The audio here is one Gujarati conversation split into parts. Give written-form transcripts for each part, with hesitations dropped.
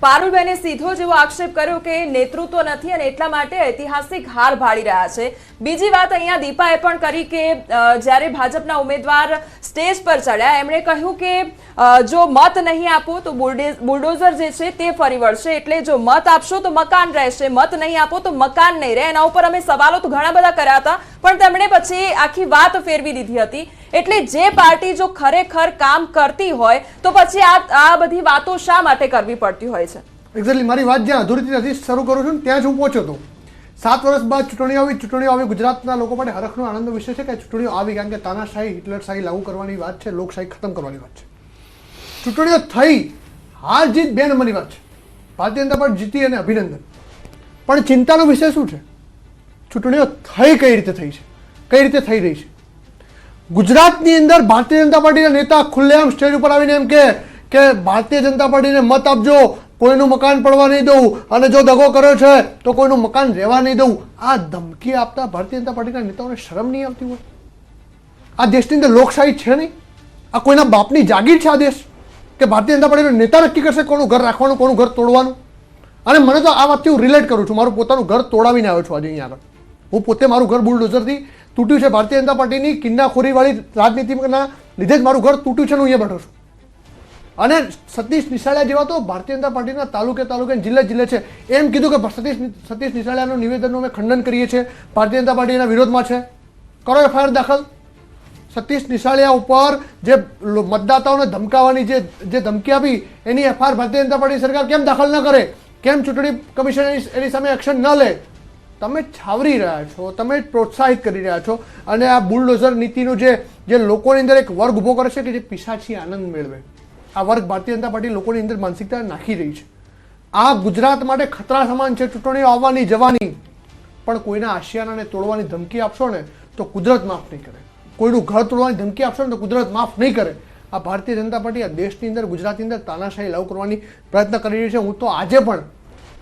પારુલબેને સીધો જેવો આક્ષેપ કર્યો કે નેતૃત્વ નથી અને એટલા માટે ઐતિહાસિક હાર ભાળી રહ્યા છે. બીજી વાત અહીંયા દીપાએ પણ કરી કે જ્યારે ભાજપના ઉમેદવાર સ્ટેજ પર ચડ્યા એમણે કહ્યું કે જો મત નહીં આપો તો બુલડોઝર જે છે તે ફરી વળશે, એટલે જો મત આપશો તો મકાન રહેશે, મત નહીં આપો તો મકાન નહીં રહે. એના ઉપર અમે સવાલો તો ઘણા બધા કર્યા હતા, પણ તેમણે પછી આખી વાત ફેરવી દીધી હતી. એટલે જે પાર્ટી જો ખરેખર કામ કરતી હોય તો પછી આ બધી વાતો શા માટે કરવી પડતી હોય છે? એક્ઝેક્ટલી મારી વાત જ્યાં અધૂરીથી શરૂ કરું છું ત્યાં જ હું પહોંચ્યો હતો. 7 વર્ષ બાદ ચૂંટણીઓ આવી ગુજરાતના લોકો માટે હરખનો આનંદનો વિષય છે કે ચૂંટણીઓ આવી, કારણ કે તાનાશાહી હિટલરશાહી લાગુ કરવાની વાત છે, લોકશાહી ખતમ કરવાની વાત છે. ચૂંટણીઓ થઈ, હાર જીત 2 નંબરની વાત છે. ભારતીય જનતા પાર્ટી જીતી અને અભિનંદન, પણ ચિંતાનો વિષય શું છે? ચૂંટણીઓ થઈ કઈ રીતે થઈ છે, કઈ રીતે થઈ રહી છે? ગુજરાતની અંદર ભારતીય જનતા પાર્ટીના નેતા ખુલ્લેઆમ સ્ટેજ ઉપર આવીને એમ કે ભારતીય જનતા પાર્ટીને મત આપજો, કોઈનું મકાન પડવા નહીં દઉં, અને જો દગો કર્યો છે તો કોઈનું મકાન રહેવા નહીં દઉં. આ ધમકી આપતા ભારતીય જનતા પાર્ટીના નેતાઓને શરમ નહીં આવતી હોય? આ દેશની અંદર લોકશાહી છે નહીં? આ કોઈના બાપની જાગીર છે આ દેશ કે ભારતીય જનતા પાર્ટીનો નેતા નક્કી કરશે કોનું ઘર રાખવાનું, કોનું ઘર તોડવાનું? અને મને તો આ વાતથી હું રિલેટ કરું છું. મારું પોતાનું ઘર તોડાવીને આવ્યો છું આજે અહીંયા આગળ. હું પોતે મારું ઘર બુલડોઝરથી તૂટ્યું છે. ભારતીય જનતા પાર્ટીની કિન્નાખોરીવાળી રાજનીતિના લીધે જ મારું ઘર તૂટ્યું છે. હું અહીંયા બેઠો છું. અને સતીશ નિશાળિયા જેવા તો ભારતીય જનતા પાર્ટીના તાલુકે જિલ્લે છે. એમ કીધું કે સતીશ નિશાળિયાનું નિવેદનનું અમે ખંડન કરીએ છીએ, ભારતીય જનતા પાર્ટીના વિરોધમાં છે. કરો એફઆઈઆર દાખલ. સતીશ નિશાળિયા ઉપર જે મતદાતાઓને ધમકાવવાની જે ધમકી આપી એની એફઆઈઆર ભારતીય જનતા પાર્ટી સરકાર કેમ દાખલ ન કરે? કેમ ચૂંટણી કમિશન એની સામે એક્શન ન લે? તમે છાવરી રહ્યા છો, તમે પ્રોત્સાહિત કરી રહ્યા છો. અને આ બુલડોઝર નીતિનો જે લોકોની અંદર એક વર્ગ ઊભો કરે છે કે જે પિશાચી આનંદ મેળવે, આ વર્ગ ભારતીય જનતા પાર્ટી લોકોની અંદર માનસિકતા નાખી રહી છે. આ ગુજરાત માટે ખતરા સમાન છે. ચૂંટણીઓ આવવાની જવાની, પણ કોઈના આશિયાનાને તોડવાની ધમકી આપશો ને તો કુદરત માફ નહીં કરે. કોઈનું ઘર તોડવાની ધમકી આપશો ને તો કુદરત માફ નહીં કરે. આ ભારતીય જનતા પાર્ટી આ દેશની અંદર, ગુજરાતની અંદર તાનાશાહી લાગુ કરવાની પ્રયત્ન કરી રહી છે. હું તો આજે પણ,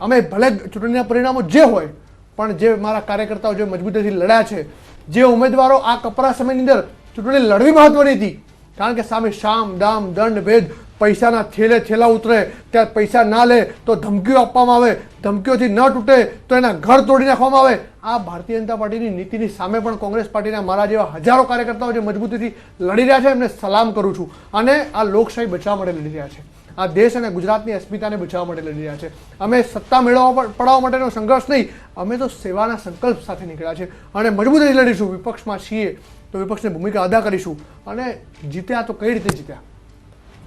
અમે ભલે ચૂંટણીના પરિણામો જે હોય, પણ જે મારા કાર્યકર્તાઓ જે મજબૂતીથી લડ્યા છે, જે ઉમેદવારો આ કપરા સમયની અંદર ચૂંટણી લડવી મહત્વની હતી, કારણ કે સામે શામ દામ દંડ ભેદ પૈસાના થેલા ઉતરે, ત્યાં પૈસા ના લે તો ધમકીઓ આપવામાં આવે, ધમકીઓથી ન તૂટે તો એના ઘર તોડી નાખવામાં આવે. આ ભારતીય જનતા પાર્ટીની નીતિની સામે પણ કોંગ્રેસ પાર્ટીના મારા જેવા હજારો કાર્યકર્તાઓ જે મજબૂતીથી લડી રહ્યા છે એમને સલામ કરું છું. અને આ લોકશાહી બચાવવા માટે લડી રહ્યા છે. આ દેશ અને ગુજરાતની અસ્મિતાને બચાવવા માટે લડી રહ્યા છે. અમે સત્તા પડાવવા માટેનો સંઘર્ષ નહીં, અમે તો સેવાના સંકલ્પ સાથે નીકળ્યા છે અને મજબૂતીથી લડીશું. વિપક્ષમાં છીએ તો વિપક્ષની ભૂમિકા અદા કરીશું. અને જીત્યા તો કઈ રીતે જીત્યા?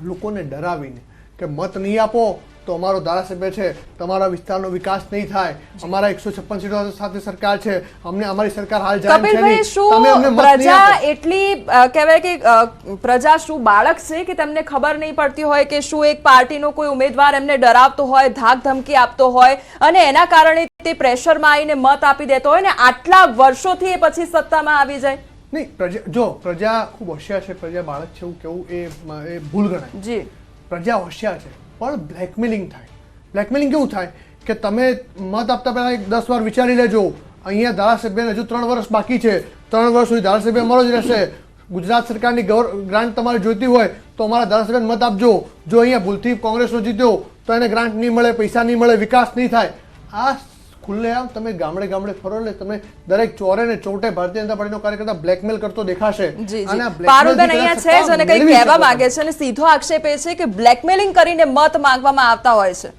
લોકોને ડરાવીને કે મત નહીં આપો તો અમારો ધારાસભ્ય છે, તમારા વિસ્તારનો વિકાસ નહીં થાય, અમારા 156 સીટો સાથે સરકાર છે, અમારી સરકાર હાલ જાય છે. પ્રજા એટલી કહેવાય કે પ્રજા શું બાળક છે કે તેમને ખબર નહીં પડતી હોય કે શું એક પાર્ટીનો કોઈ ઉમેદવાર એમને ડરાવતો હોય, ધાક ધમકી આપતો હોય અને એના કારણે તે પ્રેશરમાં આવીને મત આપી દેતો હોય ને આટલા વર્ષોથી એ પછી સત્તામાં આવી જાય? નહીં, પ્રજા ખૂબ હોશિયાર છે. પ્રજા બાળક છે એવું કેવું એ ભૂલ ગણાય. જી, પ્રજા હોશિયાર છે, પણ બ્લેકમેલિંગ થાય. બ્લેકમેલિંગ કેવું થાય કે તમે મત આપતા પહેલા 10 વાર વિચારી લેજો. અહીંયા ધારાસભ્યને હજુ 3 વર્ષ બાકી છે, 3 વર્ષ સુધી ધારાસભ્ય અમારો જ રહેશે. ગુજરાત સરકારની ગ્રાન્ટ તમારે જોઈતી હોય તો અમારા ધારાસભ્યને મત આપજો. જો અહીંયા ભૂલથી કોંગ્રેસનો જીત્યો તો એને ગ્રાન્ટ નહીં મળે, પૈસા નહીં મળે, વિકાસ નહીં થાય. આ ખુલ્લેઆમ તમે ગામડે ફરો એટલે તમે દરેક ચોરે ને ચોટે ભારતીય જનતા પાર્ટીનો કાર્યકર્તા બ્લેકમેલ કરતો દેખાશે. પારુલબેન અહીંયા છે જ અને કંઈક કહેવા માંગે છે અને સીધો આક્ષેપ એ છે કે બ્લેકમેલિંગ કરીને મત માંગવામાં આવતા હોય છે.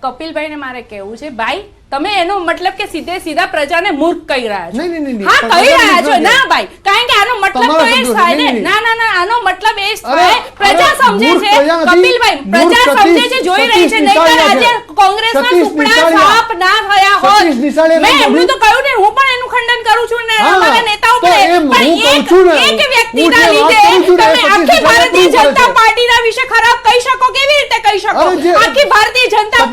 કપિલભાઈને મારે કહેવું છે, ભાઈ તમે એનો મતલબ કે સીધા પ્રજાને મૂર્ખ કહી રહ્યા છો. હા, કહી રહ્યા છો ના ભાઈ, કારણ કે આનો મતલબ તો એ જ થાય ને. ના, આનો મતલબ એ જ થાય. પ્રજા સમજે છે કપિલભાઈ, પ્રજા સમજે છે, જોઈ રહી છે. નહીંતર આજે કોંગ્રેસના સુપડા સાફ ના થયા હોત. મેં એમનું તો કહ્યું ને, હું પણ એનું ખંડન કરું છું ને અમારા નેતાઓ પણ એક વ્યક્તિના લીધે તમે આખી ભારતીય જનતા પાર્ટીના વિશે ખરાબ કહી શકો? કેવી રીતે કહી શકો? આખી ભારતીય જનતા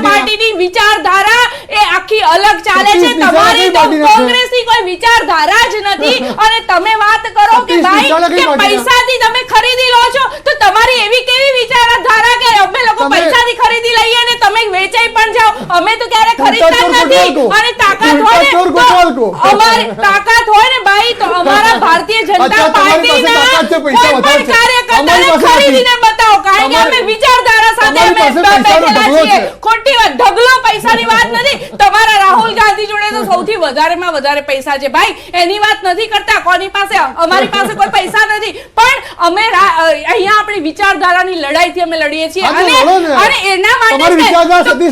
પાર્ટીની વિચારધારા એ આખી અલગ ચાલે છે. તમારી તો કોંગ્રેસની કોઈ વિચારધારા જ નથી. અને તમે વાત કરો કે ભાઈ કે પૈસાથી તમે ખરીદી લો છો, તો તમારી એવી કેવી વિચારધારા કે અમે લોકો પૈસાથી ખરીદી લઈએ ને તમે વેચાઈ પણ જાઓ? અમે તો ક્યારે ખરીદતા નથી. અને તાકાત હોય ને ભાઈ તો અમારા ભારતીય જનતા પાર્ટીના કોઈ પણ કાર્યકર્તાને ખરીદીને બતાવો. કારણ કે અમે વિચારધારા સાથે અમે બેઠેલા છીએ. ખોટી વાત, ઢગલો પૈસાની વાત નથી. તમારા રાહુલ ગાંધી જોડે તો સૌથી વધારેમાં વધારે પૈસા છે ભાઈ, એની વાત નથી કરતા. કોની પાસે? અમારી પાસે કોઈ પૈસા નથી, પણ અમે અહીંયા આપણી વિચારધારાની લડાઈથી અમે લડીએ છીએ. અને એના માટે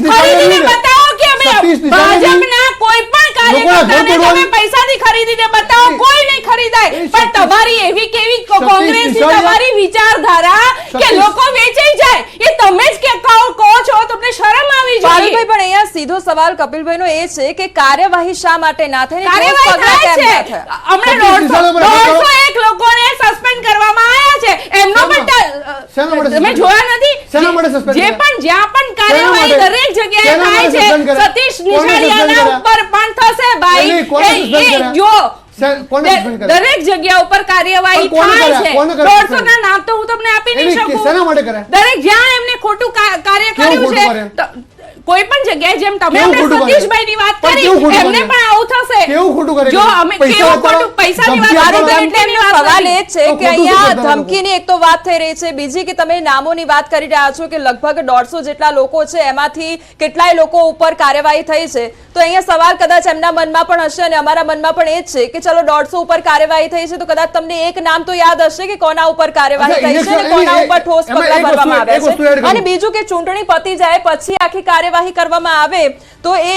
ખરીદીને બતાવો કે અમે ભાજપના કોઈ પણ કાર્યકર્તાને તમે પૈસાથી ખરીદીને બતાવો, કોઈ નહીં ખરીદાય. પણ તમારી એવી કેવી કોંગ્રેસની તમારી વિચારધારા કે લોકો વેચાઈ જાય, એ તમે જ કહો છો. તમને શરમ આવી જોઈએ. પારુલભાઈ, પણ અહીંયા સીધો સવાલ કપિલભાઈનો એ છે કે કાર્યવાહી શા માટે ના થઈ? કાર્યવાહી થાય છે. હમણાં 101 લોકોને સસ્પેન્ડ કરવામાં આવ્યા છે. એમનો પણ તમે જોયા નથી? જે પણ જ્યાં પણ કાર્યવાહી દરેક જગ્યાએ થાય છે, સતીશ નિશાળિયાના ઉપર પણ થશે ભાઈ. જો દરેક જગ્યા ઉપર કાર્યવાહી થાય છે. 150 ના નામ તો હું તમને આપી નહીં શકું. દરેક જ્યાં એમને ખોટું કાર્ય કર્યું છે, કોઈ પણ જગ્યાએ, જેમ તમે સતીશભાઈની વાત કરી, એમને પણ આવું થશે. જો અમે કેવું ખોટું પૈસાની વાત કરી, એટલે એમનો સવાલ એ છે કે અહીંયા ધમકીની એક તો વાત થઈ રહી છે, બીજી કે તમે નામોની વાત કરી રહ્યા છો કે લગભગ 150 જેટલા લોકો છે, એમાંથી કેટલાય લોકો ઉપર કાર્યવાહી થઈ છે. તો અહીંયા સવાલ કદાચ એમના મનમાં પણ હશે અને અમારા મનમાં પણ એ જ છે કે ચલો 150 ઉપર કાર્યવાહી થઈ છે, તો કદાચ તમને એક નામ તો યાદ હશે કે કોના ઉપર કાર્યવાહી થઈ છે અને કોના ઉપર ઠોસ પગલાં ભરવામાં આવ્યા છે. અને બીજું કે ચૂંટણી પતી જાય પછી આખી કાર્યવાહી કરવામાં આવે તો એ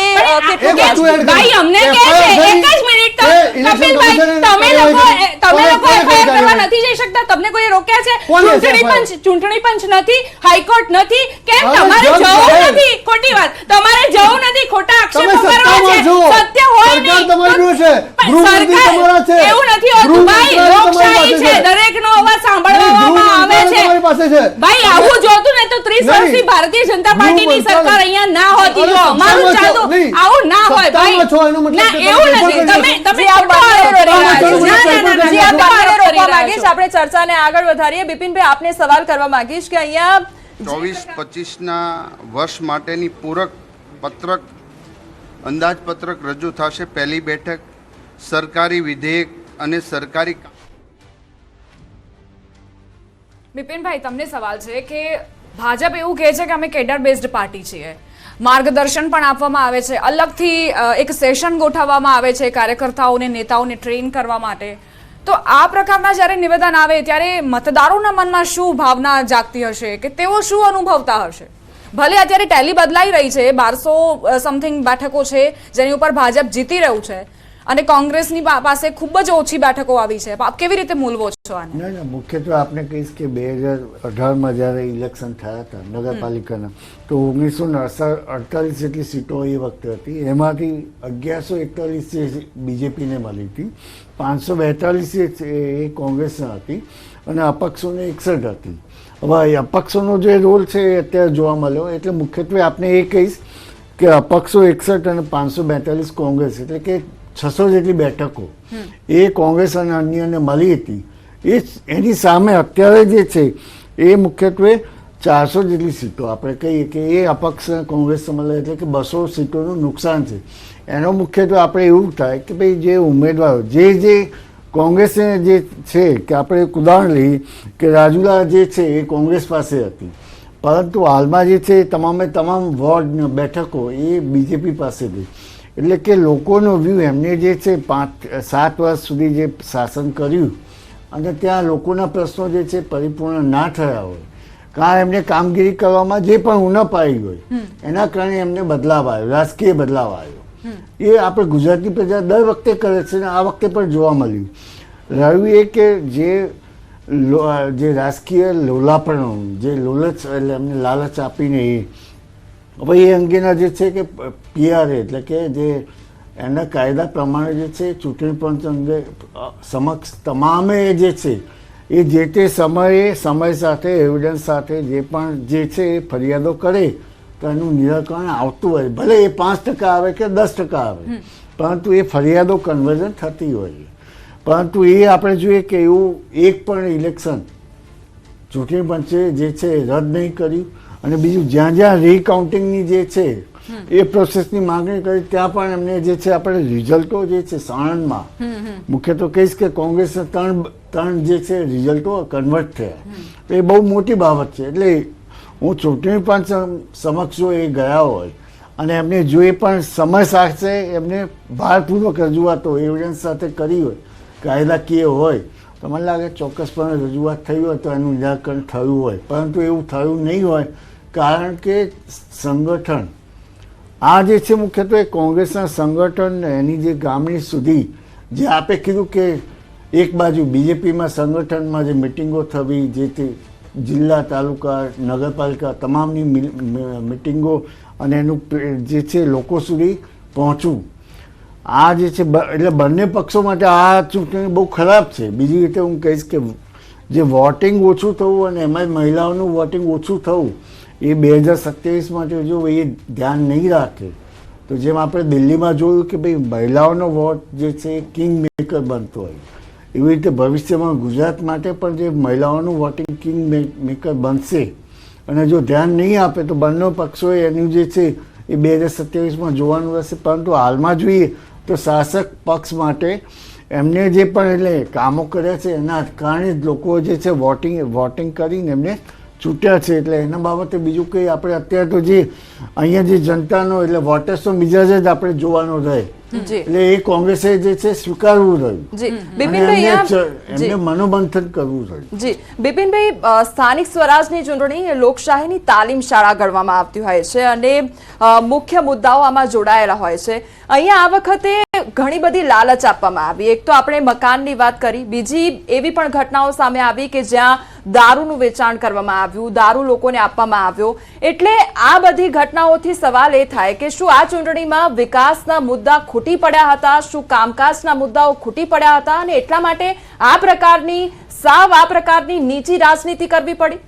કેટલું ભાઈ અમને કહે છે. એક જ મિનિટ, કપિલભાઈ, તમે લોકો એફઆઈઆર કરવા નથી જઈ શકતા? તમને કોઈ રોક્યા છે? ચૂંટણી પંચ નથી, હાઈકોર્ટ નથી, કેમ? તમારે જવું નથી. ખોટી વાત, તમારે જવું નથી. ખોટા આક્ષેપો કરવા છે. સત્ય હોય નહીં સરકાર એવું નથી હોતું ભાઈ. લોકશાહી છે, દરેકનો અવાજ સાંભળવામાં આવે છે. ભાઈ આવું જોતું ને તો 30 વર્ષથી ભારતીય જનતા પાર્ટીની સરકાર અહીંયા ના હોતી. જો અમારું ચાલતું આવું ના હોય ભાઈ. ના, એવું નથી. તમે આપણે ચર્ચાને આગળ વધારીએ. બિપિનભાઈ, આપને સવાલ કરવા માંગીશ કે અહીંયા 24-25ના વર્ષ માટેની પૂરક પત્રક અંદાજપત્રક રજૂ થશે. પહેલી બેઠક સરકારી વિધેયક અને સરકારી. બિપિનભાઈ, તમને સવાલ છે કે ભાજપ એવું કહે છે કે અમે કેડર બેઝડ પાર્ટી છીએ, માર્ગદર્શન પણ આપવામાં આવે છે, અલગથી એક સેશન ગોઠવવામાં આવે છે કાર્યકર્તાઓને, નેતાઓને ટ્રેન કરવા માટે. તો આ પ્રકારના જ્યારે નિવેદન આવે ત્યારે મતદારોના મનમાં શું ભાવના જાગતી હશે કે તેઓ શું અનુભવતા હશે? ભલે અત્યારે ટેલી બદલાઈ રહી છે, 1200 સમથિંગ બેઠકો છે જેની ઉપર ભાજપ જીતી રહ્યું છે અને કોંગ્રેસની પાસે ખૂબ જ ઓછી બેઠકો આવી છે. આપ કેવી રીતે મૂલવો છો આને? ના, મુખ્યત્વે આપણે કહીશ કે 2018માં જ્યારે ઇલેક્શન થયા હતા નગરપાલિકાના, તો 1948 જેટલી સીટો એ વખતે હતી. એમાંથી 1141 બીજેપીને મળી હતી, 542 એ કોંગ્રેસના હતી અને અપક્ષોને 61 હતી. હવે અપક્ષોનો જે રોલ છે એ અત્યારે જોવા મળ્યો. એટલે મુખ્યત્વે આપણે એ કહીશ કે અપક્ષો 61 અને 542 કોંગ્રેસ, એટલે કે 600 જેટલી બેઠકો એ કોંગ્રેસ અને અન્યને મળી હતી. એની સામે અત્યારે જે છે એ મુખ્યત્વે 400 જેટલી સીટો આપણે કહીએ કે એ અપક્ષ કોંગ્રેસ મળે, એટલે કે 200 સીટોનું નુકસાન છે. એનો મુખ્યત્વે આપણે એવું થાય કે ભાઈ જે ઉમેદવારો જે કોંગ્રેસને જે છે, કે આપણે એક ઉદાહરણ લઈએ કે રાજુલા જે છે એ કોંગ્રેસ પાસે હતી, પરંતુ હાલમાં જે છે તમામે તમામ વોર્ડ બેઠકો એ બીજેપી પાસે હતી. એટલે કે લોકોનો વ્યૂ એમને જે છે 5-7 વર્ષ સુધી જે શાસન કર્યું અને ત્યાં લોકોના પ્રશ્નો જે છે પરિપૂર્ણ ના થયા હોય, કારણ એમને કામગીરી કરવામાં જે પણ ઉણપ આવી હોય એના કારણે એમને બદલાવ આવ્યો, રાજકીય બદલાવ આવ્યો. એ આપણે ગુજરાતી પ્રજા દર વખતે કરે છે અને આ વખતે પણ જોવા મળ્યું. રહ્યું એ કે જે રાજકીય લોલાપણો, જે લોલચ, એટલે એમને લાલચ આપીને હવે એ અંગેના જે છે કે પીઆરએ એટલે કે જે એના કાયદા પ્રમાણે જે છે ચૂંટણી પંચ અંગે સમક્ષ તમામે જે છે એ જે તે સમય સાથે એવિડન્સ સાથે જે પણ જે છે એ ફરિયાદો કરે તો એનું નિરાકરણ આવતું હોય. ભલે એ 5% આવે કે 10% આવે, પરંતુ એ ફરિયાદો કન્વર્ઝન થતી હોય. પરંતુ એ આપણે જોઈએ કે એવું એક પણ ઇલેક્શન ચૂંટણી પંચે જે છે રદ નહીં કર્યું. અને બીજું જ્યાં જ્યાં રીકાઉન્ટિંગની જે છે એ પ્રોસેસની માંગણી કરી ત્યાં પણ એમને જે છે આપણે રિઝલ્ટો જે છે સાણંદમાં મુખ્ય તો કહીશ કે કોંગ્રેસને 3 3 જે છે રિઝલ્ટો કન્વર્ટ થયા એ બહુ મોટી બાબત છે. એટલે હું ચૂંટણી પંચ સમક્ષ જો એ ગયા હોય અને એમને જો એ પણ સમય સાથે એમને ભારપૂર્વક રજૂઆતો એવિડન્સ સાથે કરી હોય, કાયદાકીય હોય, તો મને લાગે ચોક્કસપણે રજૂઆત થઈ હોય તો એનું નિરાકરણ થયું હોય. પરંતુ એવું થયું નહીં હોય, કારણ કે સંગઠન આ જે છે મુખ્યત્વે કોંગ્રેસના સંગઠન એની જે ગામડી સુધી જે આપે કીધું કે એક બાજુ બીજેપીમાં સંગઠનમાં જે મિટિંગો થવી, જે તે જિલ્લા, તાલુકા, નગરપાલિકા તમામની મિટિંગો અને એનું જે છે લોકો સુધી પહોંચવું, આ જે છે એટલે બંને પક્ષો માટે આ ચૂંટણી બહુ ખરાબ છે. બીજી રીતે હું કહીશ કે જે વોટિંગ ઓછું થવું અને એમાં મહિલાઓનું વોટિંગ ઓછું થવું એ 2027 માટે જો એ ધ્યાન નહીં રાખે તો જેમ આપણે દિલ્હીમાં જોયું કે ભાઈ મહિલાઓનો વોટ જે છે એ કિંગ મેકર બનતો હોય, એવી રીતે ભવિષ્યમાં ગુજરાત માટે પણ જે મહિલાઓનું વોટિંગ કિંગ મેકર બનશે અને જો ધ્યાન નહીં આપે તો બંને પક્ષોએ એનું જે છે એ 2027માં જોવાનું રહેશે. પરંતુ હાલમાં જોઈએ તો શાસક પક્ષ માટે એમને જે પણ એટલે કામો કર્યા છે એના કારણે જ લોકો જે છે વોટિંગ કરીને એમને છૂટ્યા છે. એટલે એના બાબતે બીજું કંઈ આપણે અત્યારે તો જે અહીંયા જે જનતાનો એટલે વોટર્સનો મિજાજ જ આપણે જોવાનો રહે. એટલે એ કોંગ્રેસે જે છે સ્વીકારવું રહ્યું, એમને મનોમંથન કરવું રહ્યું. જી બિપિનભાઈ, સ્થાનિક સ્વરાજની ચૂંટણી લોકશાહીની તાલીમ શાળા ગણવામાં આવતી હોય છે અને મુખ્ય મુદ્દાઓ આમાં જોડાયેલા હોય છે. અહીંયા આ વખતે ઘણી બધી લાલચ આપવામાં આવી. એક તો આપણે મકાનની વાત કરી, બીજી એવી પણ ઘટનાઓ સામે આવી કે જ્યાં દારૂનું વેચાણ કરવામાં આવ્યું, દારૂ લોકોને આપવામાં આવ્યો. એટલે આ બધી ઘટનાઓથી સવાલ એ થાય કે શું આ ચૂંટણીમાં વિકાસના મુદ્દા ખૂટી પડ્યા હતા, શું કામકાજના મુદ્દાઓ ખૂટી પડ્યા હતા અને એટલા માટે આ પ્રકારની નીચી રાજનીતિ કરવી પડી?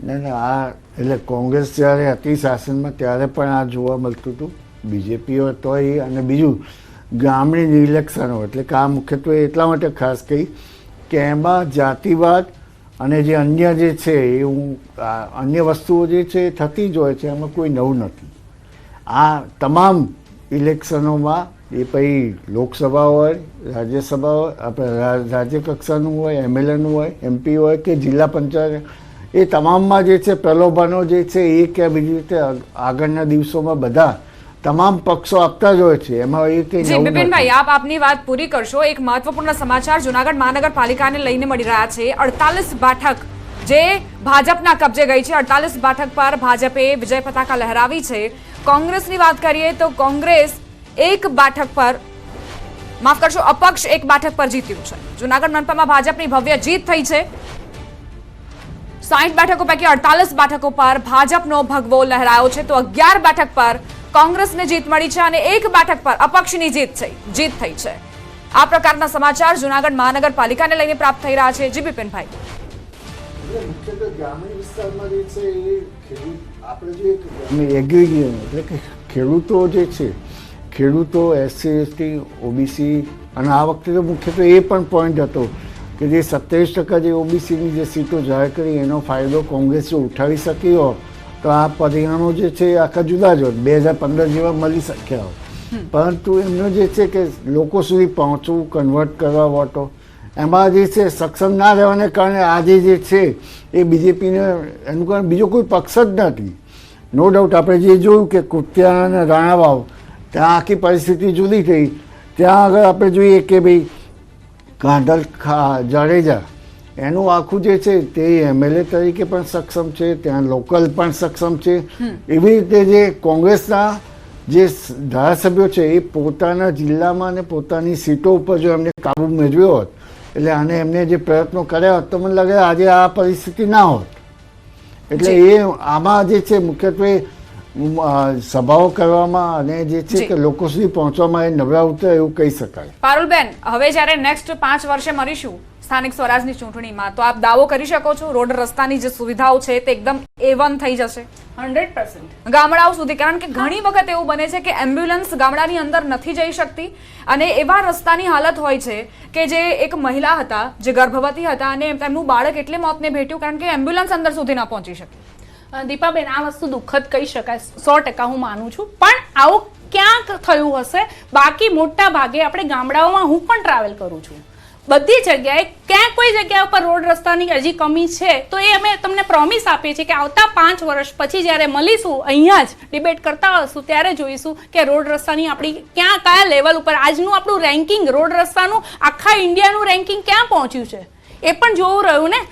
ના, આ એટલે કોંગ્રેસ જ્યારે હતી શાસનમાં ત્યારે પણ આ જોવા મળતું હતું. બીજેપી તોય અને બીજું ગામડી ઇલેક્શનો એટલે કે આ મુખ્યત્વે એટલા માટે ખાસ કહી કે એમાં જાતિવાદ અને જે અન્ય જે છે એ અન્ય વસ્તુઓ જે છે એ થતી જ હોય છે, એમાં કોઈ નવું નથી. આ તમામ ઇલેક્શનોમાં એ પછી લોકસભા હોય, રાજ્યસભા હોય, આપણે રાજ્ય કક્ષાનું હોય, એમએલએનું હોય, એમપી હોય કે જિલ્લા પંચાયત, એ તમામમાં જે છે પ્રલોભનો જે છે એ કે બીજી રીતે આગળના દિવસોમાં બધા તમામ પક્ષો આપતા જ હોય છે. એમાં એ કે જી બિપિનભાઈ, આપ આપની વાત પૂરી કરશો. એક મહત્વપૂર્ણ સમાચાર જૂનાગઢ મહાનગરપાલિકાને લઈને મળી રહ્યા છે. 48 બેઠક જે ભાજપના કબજે ગઈ છે, 48 બેઠક પર ભાજપે વિજય પતાકા લહેરાવી છે. કોંગ્રેસની વાત કરીએ તો કોંગ્રેસ એક બેઠક પર, માફ કરશો, અપક્ષ એક બેઠક પર જીત્યું છે. જૂનાગઢ મનપામાં ભાજપની ભવ્ય જીત થઈ છે. 60 બેઠકો પૈકી 48 બેઠકો પર ભાજપનો ભગવો લહેરાયો છે, તો 11 બેઠક પર કોંગ્રેસને જીત મળી છે અને એક બેઠક પર અપક્ષની જીત થઈ છે. આ પ્રકારના સમાચાર જૂનાગઢ મહાનગરપાલિકાને લઈને પ્રાપ્ત થઈ રહ્યા છે. જી બિપિનભાઈ, મુખ્યત્વે ગ્રામીણ વિસ્તારમાં જે છે એ આપણે જે એટલે કે ખેડૂતો જે છે, ખેડૂતો, SC, ST, OBC અને આ વખતે તો મુખ્યત્વે એ પણ પોઈન્ટ હતો કે જે 27% જે OBCની જે સીટો જાહેર કરી એનો ફાયદો કોંગ્રેસ જો ઉઠાવી શકી હોત તો આ પરિણામો જે છે એ આખા જુદા જ હોત, 2015 જેવા મળી શક્યા હોત. પરંતુ એમનો જે છે કે લોકો સુધી પહોંચવું, કન્વર્ટ કરવા વોટો, એમાં જે છે સક્ષમ ના રહેવાને કારણે આજે જે છે એ બીજેપીને એનું કારણ બીજો કોઈ પક્ષ જ નથી. નો ડાઉટ આપણે જે જોયું કે કુતિયા અને રાણાવાવ ત્યાં આખી પરિસ્થિતિ જુદી થઈ. ત્યાં આગળ આપણે જોઈએ કે ભાઈ કાંધલ જાડેજા એનું આખું જે છે તે MLA તરીકે પણ સક્ષમ છે, ત્યાં લોકલ પણ સક્ષમ છે. એવી રીતે જે કોંગ્રેસના જે ધારાસભ્યો છે એ પોતાના જિલ્લામાં અને પોતાની સીટો ઉપર જો એમને કાબુ મેળવ્યો હોત એટલે અને એમને જે પ્રયત્નો કર્યા હોત તો મને લાગે આજે આ પરિસ્થિતિ ના હોત. એટલે એ આમાં જે છે મુખ્યત્વે સભાઓ કરવામાં અને જે છે કે લોકો સુધી પહોંચવામાં એ નબળા ઉતરે એવું કહી શકાય. પારુલબેન, હવે જ્યારે નેક્સ્ટ 5 વર્ષે મળીશું સ્થાનિક સ્વરાજની ચૂંટણીમાં, તો આપ દાવો કરી શકો છો રોડ રસ્તાની જે સુવિધાઓ છે તે એકદમ A1 થઈ જશે 100% ગામડાઓ સુધી? કારણ કે ઘણી વખત એવું બને છે કે એમ્બ્યુલન્સ ગામડાની અંદર નથી જઈ શકતી અને એવા રસ્તાની હાલત હોય છે કે જે એક મહિલા હતા જે ગર્ભવતી હતા અને તેમનું બાળક એટલે મોતને ભેટ્યું કારણ કે એમ્બ્યુલન્સ અંદર સુધી ન પહોંચી શકી. દીપાબેન, આ વસ્તુ દુઃખદ કહી શકાય, 100% હું માનું છું. પણ આવું ક્યાંક થયું હશે. બાકી મોટા ભાગે આપણે ગામડાઓમાં હું પણ ટ્રાવેલ કરું છું, બધી જગ્યાએ ક્યાં કોઈ જગ્યા ઉપર રોડ રસ્તાની હજી કમી છે તો એ અમે તમને પ્રોમિસ આપીએ છીએ કે આવતા 5 વર્ષ પછી જ્યારે મળીશું અહીંયા જ ડિબેટ કરતા હશું ત્યારે જોઈશું કે રોડ રસ્તાની આપણી કયા લેવલ ઉપર આજનું આપણું રેન્કિંગ રોડ રસ્તાનું આખા ઇન્ડિયાનું રેન્કિંગ ક્યાં પહોંચ્યું છે એ પણ જોવું રહ્યું ને.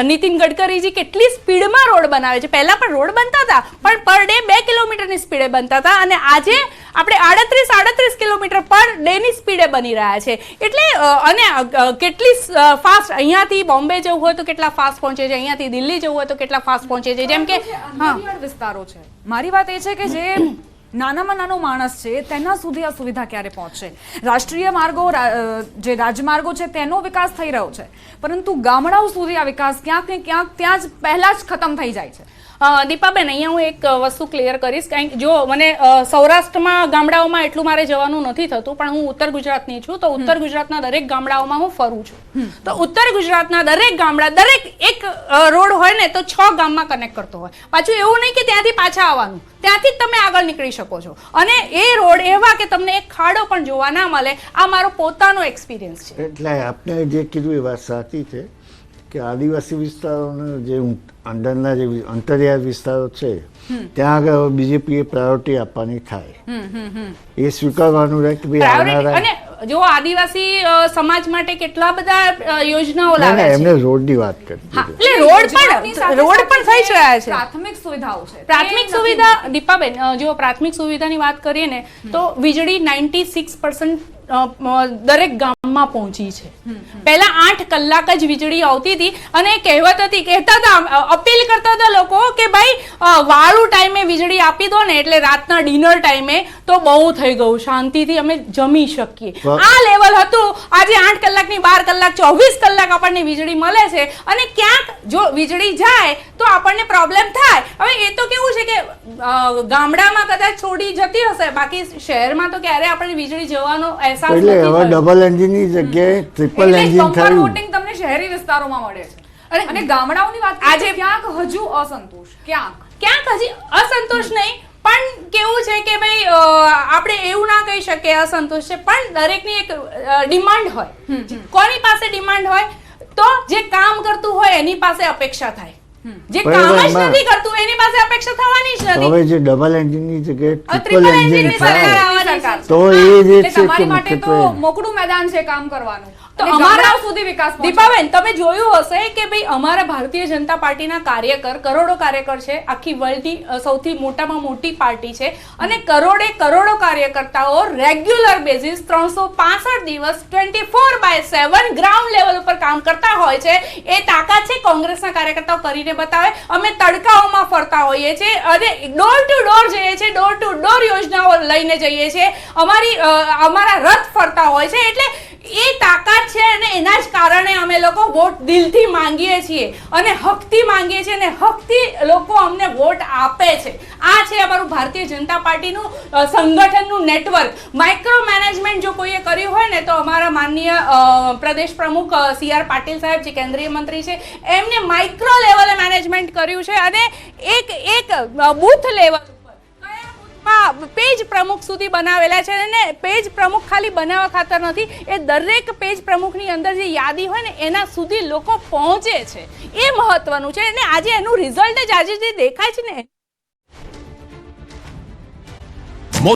નીતિન ગડકરીજી કેટલી સ્પીડમાં રોડ બનાવે છે. પહેલા પણ રોડ બનતા હતા પણ પર ડે 2 કિલોમીટરની સ્પીડે બનતા હતા અને આજે આપણે 38 કિલોમીટર પર ડેની સ્પીડે બની રહ્યા છે. એટલે અને કેટલી ફાસ્ટ અહીંયાથી બોમ્બે જવું હોય તો કેટલા ફાસ્ટ પહોંચે છે, અહીંયાથી દિલ્હી જવું હોય તો કેટલા ફાસ્ટ પહોંચે છે. જેમ કે અંતરિયાળ વિસ્તારો છે. મારી વાત એ છે કે જે નાનામાં નાનો માણસ છે તેના સુધી આ સુવિધા ક્યારે પહોંચશે? રાષ્ટ્રીય માર્ગો જે રાજમાર્ગો છે તેનો વિકાસ થઈ રહ્યો છે પરંતુ ગામડાઓ સુધી આ વિકાસ ક્યાંક ને ક્યાંક ત્યાં જ પહેલા જ ખતમ થઈ જાય છે. દીપાબેન અહીંયા હું એક વસ્તુ ક્લિયર કરીશ કારણ કે જો મને સૌરાષ્ટ્રમાં ગામડાઓમાં એટલું મારે જવાનું નથી થતું પણ હું ઉત્તર ગુજરાતની છું તો ઉત્તર ગુજરાતના દરેક ગામડાઓમાં હું ફરું છું. તો ઉત્તર ગુજરાતના દરેક ગામડા દરેક એક રોડ હોય ને તો 6 ગામમાં કનેક્ટ કરતો હોય. પાછું એવું નહીં કે ત્યાંથી પાછા આવવાનું, ત્યાંથી જ તમે આગળ નીકળી શકો છો અને એ રોડ એવા કે તમને એક ખાડો પણ જોવા ના મળે. આ મારો પોતાનો એક્સપિરિયન્સ છે. એટલે આપણે જે કીધું એ વાત સાચી છે કે આદિવાસી વિસ્તારોને જે અંદરના જે અંતરિયાળ વિસ્તારો છે ત્યાં આગળ બીજેપીએ પ્રાયોરિટી આપવાની થાય એ સ્વીકારવાનું રહે કે ભાઈ આવનારા અને જો આદિવાસી સમાજ માટે કેટલા બધા યોજનાઓ લાવે છે. એમને રોડની વાત કરી. એટલે રોડ પણ થઈ જ રહ્યા છે. પ્રાથમિક સુવિધાઓ છે. પ્રાથમિક સુવિધા દીપાબેન જો પ્રાથમિક સુવિધાની વાત કરીએ ને તો વીજળી 96% દરેક ગામમાં પહોંચી છે. પહેલા 8 કલાક જ વીજળી આવતી હતી અને કહેવત હતી, કહેતા હતા, અપીલ કરતા હતા લોકો કે ભાઈ વાળું ટાઈમે વીજળી આપી દો ને એટલે રાતના ડિનર ટાઈમે તો બહુ થઈ ગયું, શાંતિથી અમે જમી શકીએ. આ લેવલ હતું. આજે 8 કલાકની 12 કલાક 24 કલાક આપણને વીજળી મળે છે અને ક્યાંક જો વીજળી જાય તો આપણને પ્રોબ્લેમ થાય. હવે એ તો કેવું છે કે ગામડામાં કદાચ છોડી જતી હશે, બાકી શહેરમાં તો ક્યારે આપણને વીજળી જવાનો એટલે હવે ડબલ એન્જિનની જગ્યાએ ટ્રિપલ એન્જિન થયું. વોટિંગ તમને શહેરી વિસ્તારોમાં મળે છે અને ગામડાઓની વાત આજે ક્યાંક હજુ અસંતોષ, ક્યાંક હજી અસંતોષ નહીં પણ કેવું છે કે ભાઈ આપણે એવું ના કહી શકીએ અસંતોષ છે પણ દરેકની એક ડિમાન્ડ હોય. કોની પાસે ડિમાન્ડ હોય તો જે કામ કરતું હોય એની પાસે અપેક્ષા થાય, જે કામ જ નથી કરતું એની પાસે અપેક્ષા થવાની જ નથી. હવે જે ડબલ એન્જિનની જગ્યાએ ટ્રિપલ ટ્રિપલ એન્જિન એન્જિનની થાય સરકાર તો એ જે છે કે તમારી માટે તો મુખ્યત્વે મોકળું મેદાન છે કામ કરવાનું. તો અને અમારા ગામડાઓ સુધી વિકાસ પહોંચે. દીપાબેન તમે જોયું હશે કે ભાઈ અમારા ભારતીય જનતા પાર્ટીના કાર્યકર કરોડો કાર્યકર છે, આખી વર્લ્ડની સૌથી મોટામાં મોટી પાર્ટી છે અને કરોડો કાર્યકર્તાઓ રેગ્યુલર બેઝિસ 365 દિવસ 24/7 ગ્રાઉન્ડ લેવલ ઉપર કામ કરતા હોય છે. એ તાકાત છે કોંગ્રેસના કાર્યકર્તાઓ કરીને બતાવે. અમે તડકાઓમાં ફરતા હોઈએ છીએ અને ડોર ટુ ડોર જઈએ છીએ, ડોર ટુ ડોર યોજનાઓ લઈને જઈએ છીએ, અમારા રથ ફરતા હોય છે. એટલે એ તાકાત છે અને એના જ કારણે અમે લોકો વોટ દિલથી માંગીએ છીએ અને હકથી માંગીએ છીએ અને હકથી લોકો અમને વોટ આપે છે. આ છે અમારું ભારતીય જનતા પાર્ટીનું સંગઠનનું નેટવર્ક. માઇક્રો મેનેજમેન્ટ જો કોઈએ કર્યું હોય ને તો અમારા માનનીય પ્રદેશ પ્રમુખ CR પાટીલ સાહેબ જે કેન્દ્રીય મંત્રી છે એમને માઇક્રો લેવલે મેનેજમેન્ટ કર્યું છે અને એક બૂથ લેવલ પેજ પ્રમુખ સુધી બનાવેલા છે અને પેજ પ્રમુખ ખાલી બનાવવા ખાતર નથી, એ દરેક પેજ પ્રમુખની અંદર જે યાદી હોય ને એના સુધી લોકો પહોંચે છે. એ મહત્વનું છે અને આજે એનું રિઝલ્ટ જ આજે જે દેખાય છે ને